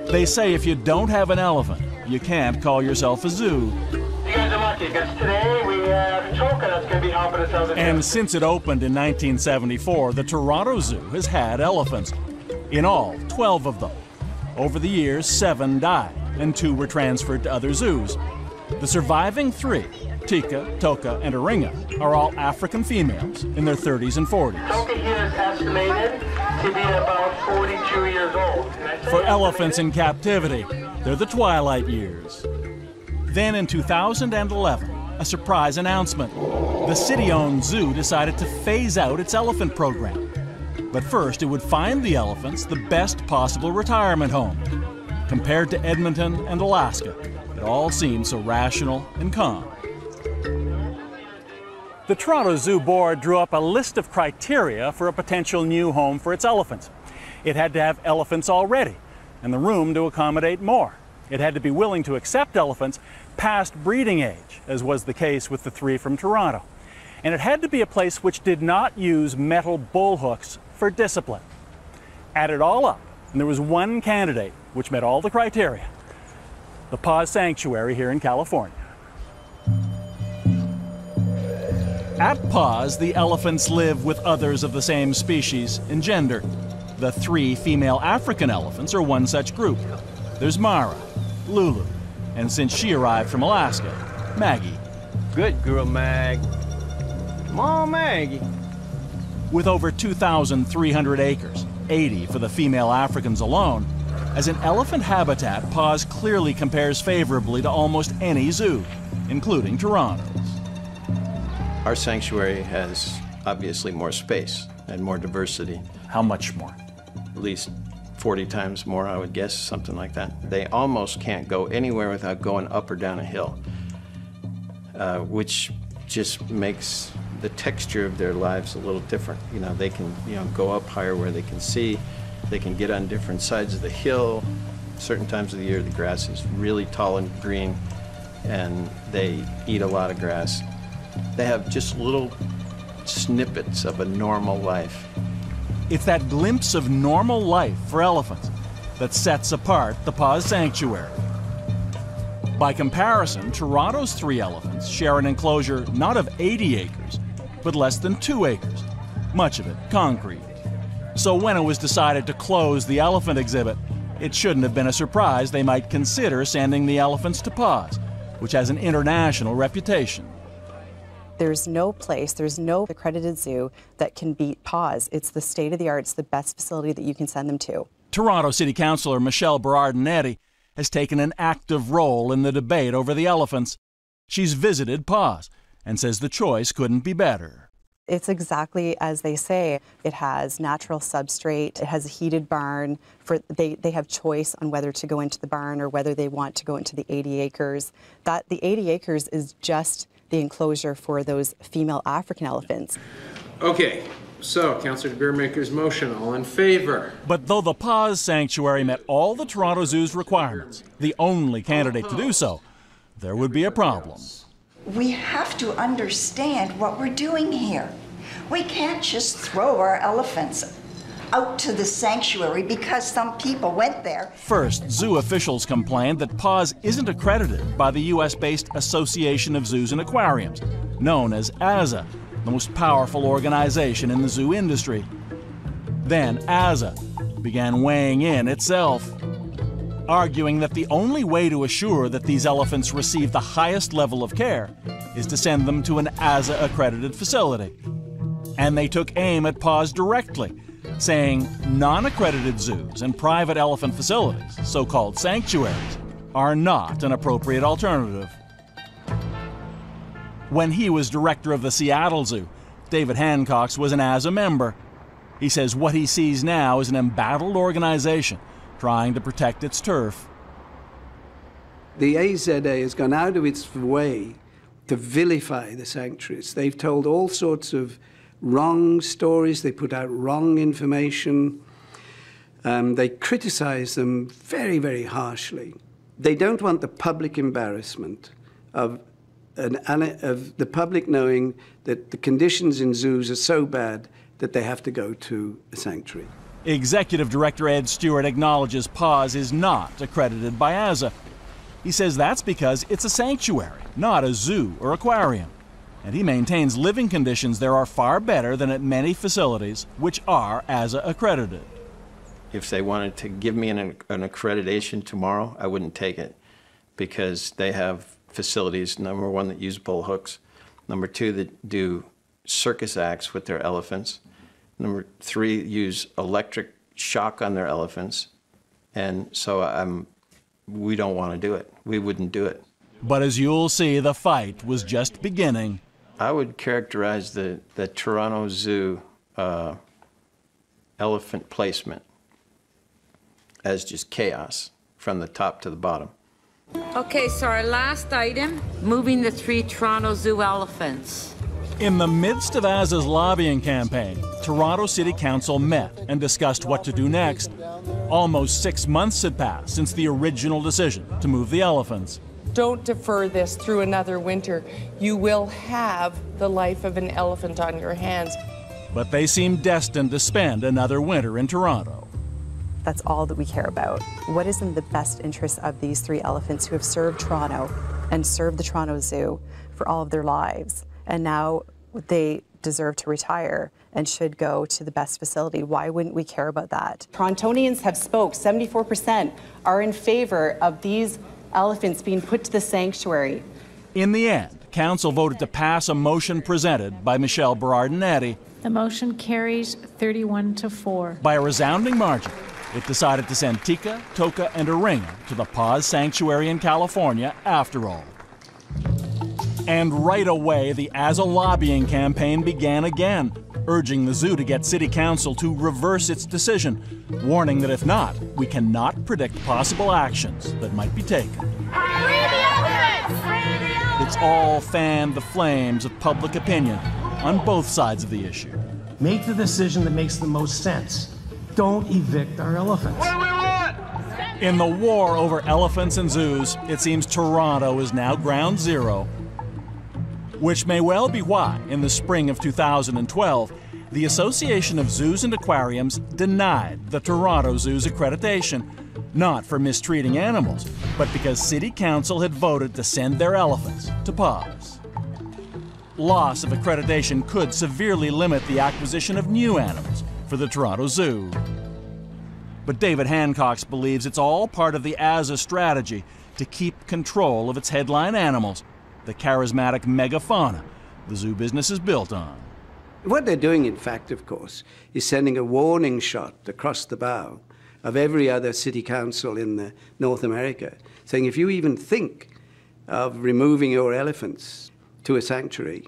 They say if you don't have an elephant, you can't call yourself a zoo. You guys are lucky, because today we have Choka that's going to be helping us out. And since it opened in 1974, the Toronto Zoo has had elephants. In all, 12 of them. Over the years, 7 died, and 2 were transferred to other zoos. The surviving 3, Tika, Toka, and Aringa, are all African females in their 30s and 40s. Toka here is estimated to be about 42 years old. For elephants in captivity, they're the twilight years. Then in 2011, a surprise announcement. The city-owned zoo decided to phase out its elephant program. But first, it would find the elephants the best possible retirement home. Compared to Edmonton and Alaska, it all seemed so rational and calm. The Toronto Zoo Board drew up a list of criteria for a potential new home for its elephants. It had to have elephants already, and the room to accommodate more. It had to be willing to accept elephants past breeding age, as was the case with the 3 from Toronto. And it had to be a place which did not use metal bull hooks for discipline. Add it all up, and there was one candidate which met all the criteria: the Paws Sanctuary here in California. At Paws, the elephants live with others of the same species and gender. The 3 female African elephants are one such group. There's Mara, Lulu, and since she arrived from Alaska, Maggie. Good girl, Mag. Come on, Maggie. With over 2,300 acres, 80 for the female Africans alone, as an elephant habitat, Paws clearly compares favorably to almost any zoo, including Toronto's. Our sanctuary has obviously more space and more diversity. How much more? At least 40 times more, I would guess, something like that. They almost can't go anywhere without going up or down a hill, which just makes the texture of their lives a little different. You know, they can, go up higher where they can see. They can get on different sides of the hill. Certain times of the year, the grass is really tall and green, and they eat a lot of grass. They have just little snippets of a normal life. It's that glimpse of normal life for elephants that sets apart the Paws Sanctuary. By comparison, Toronto's 3 elephants share an enclosure not of 80 acres, but less than 2 acres, much of it concrete. So when it was decided to close the elephant exhibit, it shouldn't have been a surprise they might consider sending the elephants to Paws, which has an international reputation. There's no place, there's no accredited zoo that can beat Paws. It's the state-of-the-art, it's the best facility that you can send them to. Toronto City Councillor Michelle Berardinetti has taken an active role in the debate over the elephants. She's visited Paws and says the choice couldn't be better. It's exactly as they say. It has natural substrate, it has a heated barn. They have choice on whether to go into the barn or whether they want to go into the 80 acres. The 80 acres is just the enclosure for those female African elephants. Okay, so Councillor de Beermaker's motion, all in favor? But though the Paws Sanctuary met all the Toronto Zoo's requirements, the only candidate to do so, there would be a problem. We have to understand what we're doing here. We can't just throw our elephants out to the sanctuary because some people went there. First, zoo officials complained that Paws isn't accredited by the US-based Association of Zoos and Aquariums, known as AZA, the most powerful organization in the zoo industry. Then AZA began weighing in itself, arguing that the only way to assure that these elephants receive the highest level of care is to send them to an AZA-accredited facility. And they took aim at Paws directly, saying non-accredited zoos and private elephant facilities, so-called sanctuaries, are not an appropriate alternative. When he was director of the Seattle Zoo, David Hancox was an AZA member. He says what he sees now is an embattled organization trying to protect its turf. The AZA has gone out of its way to vilify the sanctuaries. They've told all sorts of wrong stories, they put out wrong information, they criticize them very, very harshly. They don't want the public embarrassment of the public knowing that the conditions in zoos are so bad that they have to go to a sanctuary. Executive Director Ed Stewart acknowledges PAWS is not accredited by AZA. He says that's because it's a sanctuary, not a zoo or aquarium. And he maintains living conditions there are far better than at many facilities which are AZA accredited. If they wanted to give me an accreditation tomorrow, I wouldn't take it, because they have facilities, number one, that use bull hooks, number two, that do circus acts with their elephants, number three, use electric shock on their elephants, and so we don't want to do it. We wouldn't do it. But as you'll see, the fight was just beginning. I would characterize the Toronto Zoo elephant placement as just chaos from the top to the bottom. Okay, so our last item, moving the 3 Toronto Zoo elephants. In the midst of AZA's lobbying campaign, Toronto City Council met and discussed what to do next. Almost 6 months had passed since the original decision to move the elephants. Don't defer this through another winter. You will have the life of an elephant on your hands. But they seem destined to spend another winter in Toronto. That's all that we care about. What is in the best interest of these 3 elephants who have served Toronto and served the Toronto Zoo for all of their lives? And now they deserve to retire and should go to the best facility. Why wouldn't we care about that? Torontonians have spoke. 74% are in favor of these elephants being put to the sanctuary. In the end, Council voted to pass a motion presented by Michelle Berardinetti. The motion carries 31-4. By a resounding margin, it decided to send Tika, Toka, and Aringa to the PAWS Sanctuary in California after all. And right away, the AZA lobbying campaign began again, urging the zoo to get City Council to reverse its decision, warning that if not, we cannot predict possible actions that might be taken. It's all fanned the flames of public opinion on both sides of the issue. Make the decision that makes the most sense. Don't evict our elephants. What do we want? In the war over elephants and zoos, it seems Toronto is now ground zero. Which may well be why, in the spring of 2012, the Association of Zoos and Aquariums denied the Toronto Zoo's accreditation, not for mistreating animals, but because City Council had voted to send their elephants to PAWS. Loss of accreditation could severely limit the acquisition of new animals for the Toronto Zoo. But David Hancock believes it's all part of the AZA strategy to keep control of its headline animals, the charismatic megafauna the zoo business is built on. What they're doing, in fact, of course, is sending a warning shot across the bow of every other city council in North America, saying if you even think of removing your elephants to a sanctuary,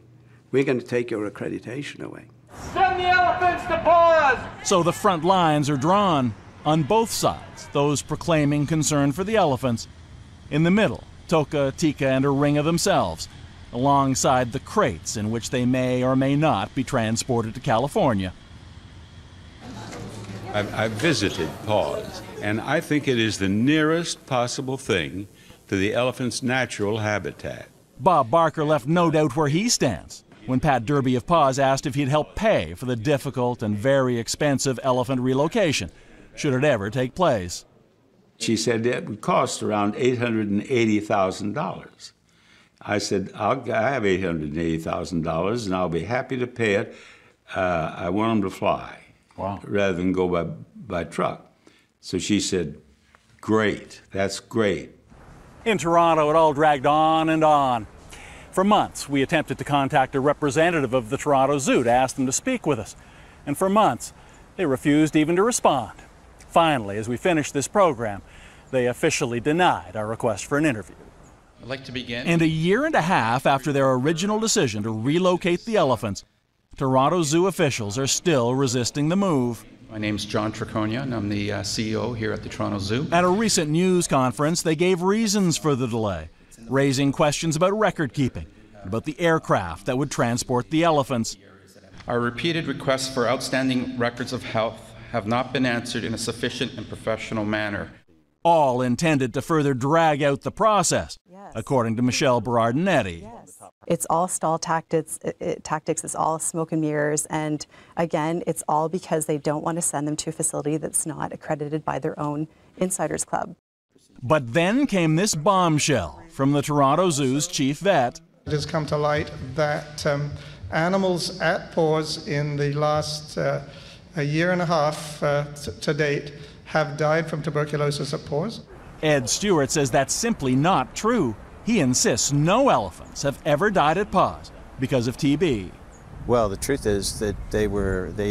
we're going to take your accreditation away. Send the elephants to PAWS! So the front lines are drawn on both sides, those proclaiming concern for the elephants. In the middle, Toka, Tika, and Aringa themselves, alongside the crates in which they may or may not be transported to California. I've visited PAWS, and I think it is the nearest possible thing to the elephant's natural habitat. Bob Barker left no doubt where he stands when Pat Derby of PAWS asked if he'd help pay for the difficult and very expensive elephant relocation, should it ever take place. She said it would cost around $880,000. I said, I have $880,000, and I'll be happy to pay it. I want them to fly, rather than go by truck. So she said, great, that's great. In Toronto, it all dragged on and on. For months, we attempted to contact a representative of the Toronto Zoo to ask them to speak with us. And for months, they refused even to respond. Finally, as we finished this program, they officially denied our request for an interview. I'd like to begin. And a year and a half after their original decision to relocate the elephants, Toronto Zoo officials are still resisting the move. My name's John Triconia, and I'm the CEO here at the Toronto Zoo. At a recent news conference, they gave reasons for the delay, raising questions about record keeping, about the aircraft that would transport the elephants. Our repeated requests for outstanding records of health have not been answered in a sufficient and professional manner. all intended to further drag out the process, according to Michelle Berardinetti. It's all stall tactics, it's all smoke and mirrors, and again, it's all because they don't want to send them to a facility that's not accredited by their own Insiders Club. But then came this bombshell from the Toronto Zoo's chief vet. It has come to light that animals at paws in the last a year and a half to date have died from tuberculosis at paws. Ed Stewart says that's simply not true. He insists no elephants have ever died at paws because of TB. Well, the truth is that they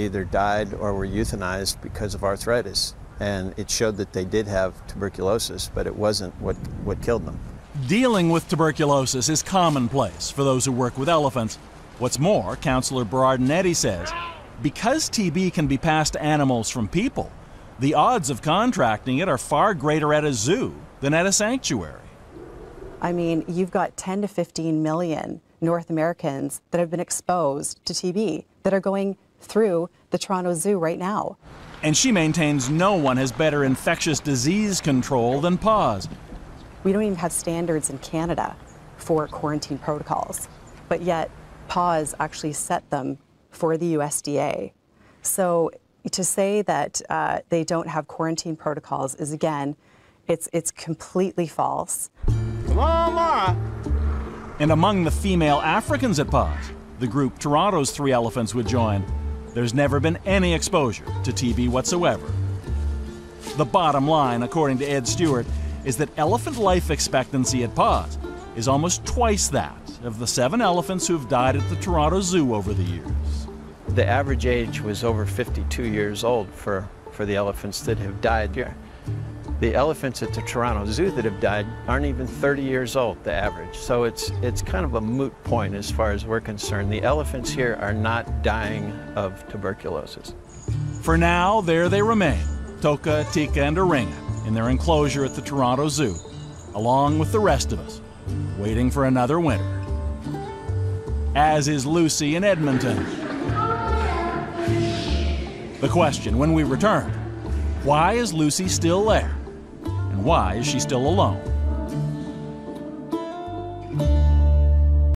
either died or were euthanized because of arthritis. And it showed that they did have tuberculosis, but it wasn't what killed them. Dealing with tuberculosis is commonplace for those who work with elephants. What's more, Councillor Berardinetti says, because TB can be passed to animals from people, the odds of contracting it are far greater at a zoo than at a sanctuary. I mean, you've got 10 to 15 million North Americans that have been exposed to TB that are going through the Toronto Zoo right now. And she maintains no one has better infectious disease control than paws. We don't even have standards in Canada for quarantine protocols, but yet paws actually set them for the USDA. So to say that they don't have quarantine protocols is, again, it's completely false. Come on, Mara. And among the female Africans at paws, the group Toronto's 3 elephants would join, there's never been any exposure to TB whatsoever. The bottom line, according to Ed Stewart, is that elephant life expectancy at paws is almost twice that of the 7 elephants who have died at the Toronto Zoo over the years. The average age was over 52 years old for the elephants that have died here. The elephants at the Toronto Zoo that have died aren't even 30 years old, the average. So it's kind of a moot point as far as we're concerned. The elephants here are not dying of tuberculosis. For now, there they remain, Toka, Tika, and Aringa, in their enclosure at the Toronto Zoo, along with the rest of us, waiting for another winter. As is Lucy in Edmonton. The question when we return, why is Lucy still there? And why is she still alone?